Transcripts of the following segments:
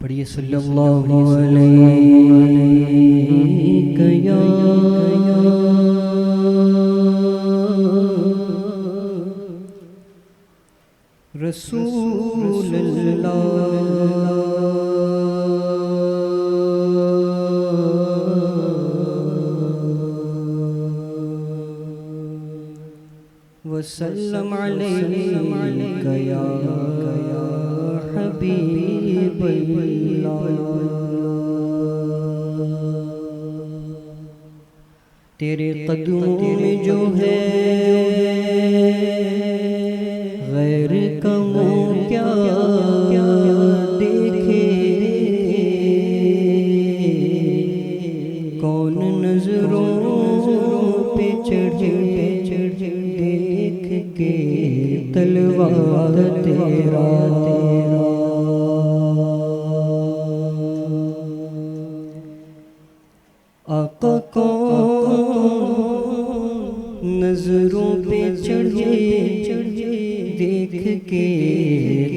پڑھیے صلی اللہ علیہ یا رسول اللہ وسلم علیک یا حبیب اللہ تیرے قدموں میں جو ہے غیر کا منہ کیا دیکھے کون نظروں پہ چڑھے دیکھ کے تلوار تیرا آقا کون نظروں پہ چڑھے دیکھ کے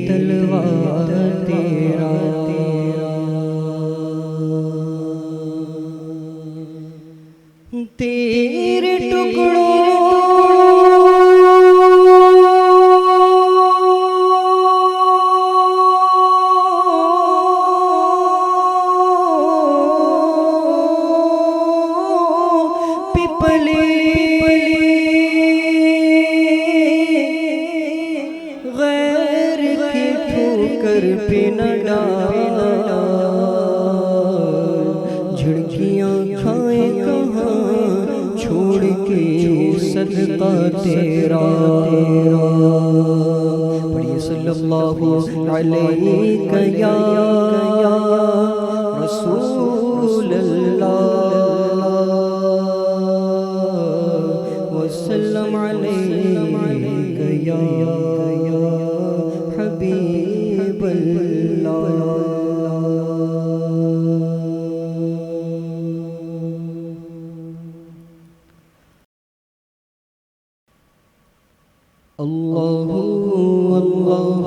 تلوار تیرا تیرے ٹکڑوں غیر کی ٹھوکر پہ نہ ڈال جھڑکیاں کھائیں کہاں چھوڑ کے صدقہ تیرا پڑھیے صلی اللہ علیہ یا رسول اللہ وسلم علیک یا حبیب اللہ اللہ اللہ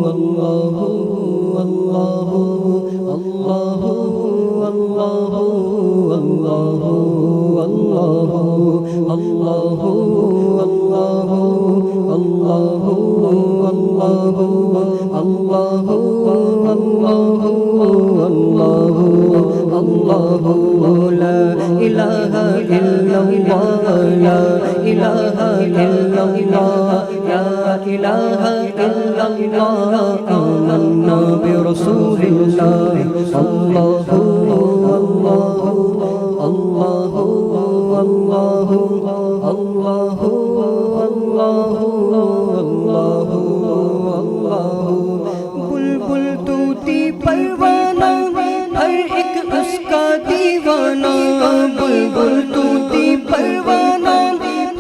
اللہ اللہ اللہ اللہ اللہ آمنا برسول اللہ اللہ اللہ اللہ اللہ اللہ اللہ اللہ بلبل طوطی پروانہ ہر ایک اس کا دیوانہ بلبل طوطی پروانہ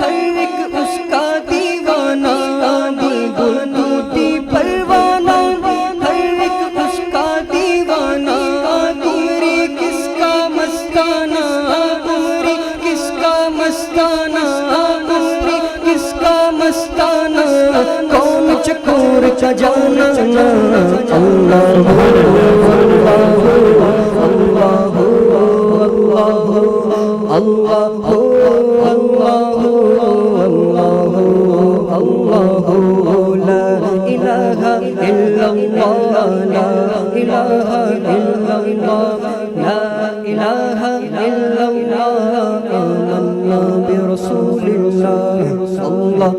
ہر ایک اس کا دیوانہ بلبل طوطی پروانہ ہر ایک اس کا دیوانہ عمری کس کا مستانہ عمری کس کا مستانہ عمری کس کا مستانہ کون چکور کا جانا اللہ اللہ اللہ اللہ لا الہ الا اللہ لا الہ الا اللہ لا الہ الا اللہ آمنا برسول اللہ اللہ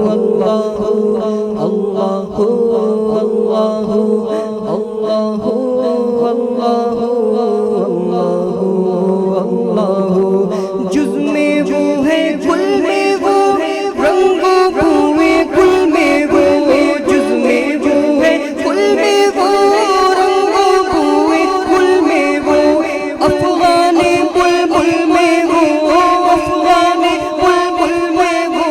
اللہ اللہ اللہ اللہ اللہ جز میں وہ ہے گل میں وہ رنگ و بوئے گل میں وہ جز میں وہ ہے گل میں وہ رنگ و بوئے گل میں وہ افغان بلبل میں وہ افغان بلبل میں وہ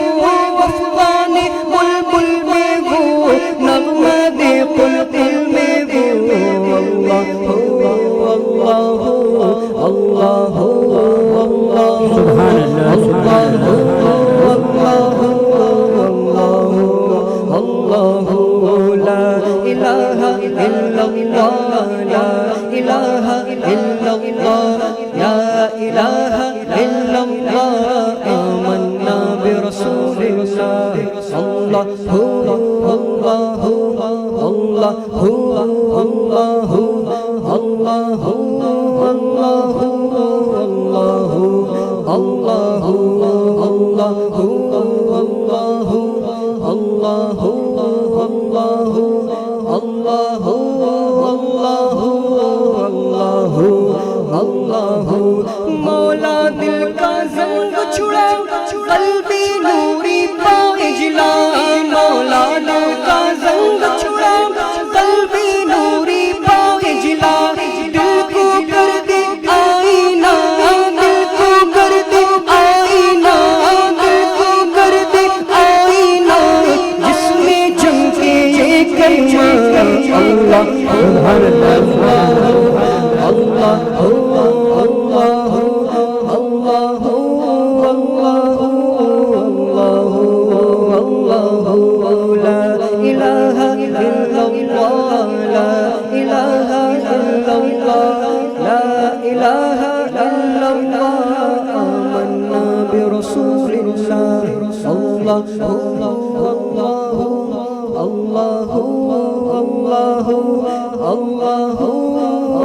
افغان بلبل میں وہ نغمہ دے قلقل إلا الله لا إله إلا الله لا إله إلا الله آمنا برسول الله الله الله الله الله الله الله الله الله مولا دل کا زنگ چھڑا قلبی نوری پائے جلا مولا دل کا زنگ چھڑا قلبی نوری پائے جلا دل کو کر دے آئینہ دل کو کر دے آئینہ دل کو کر دے آئینہ جس میں چمکے یہ کلمہ اللہ ہر لمحہ اللہ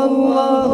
اللہ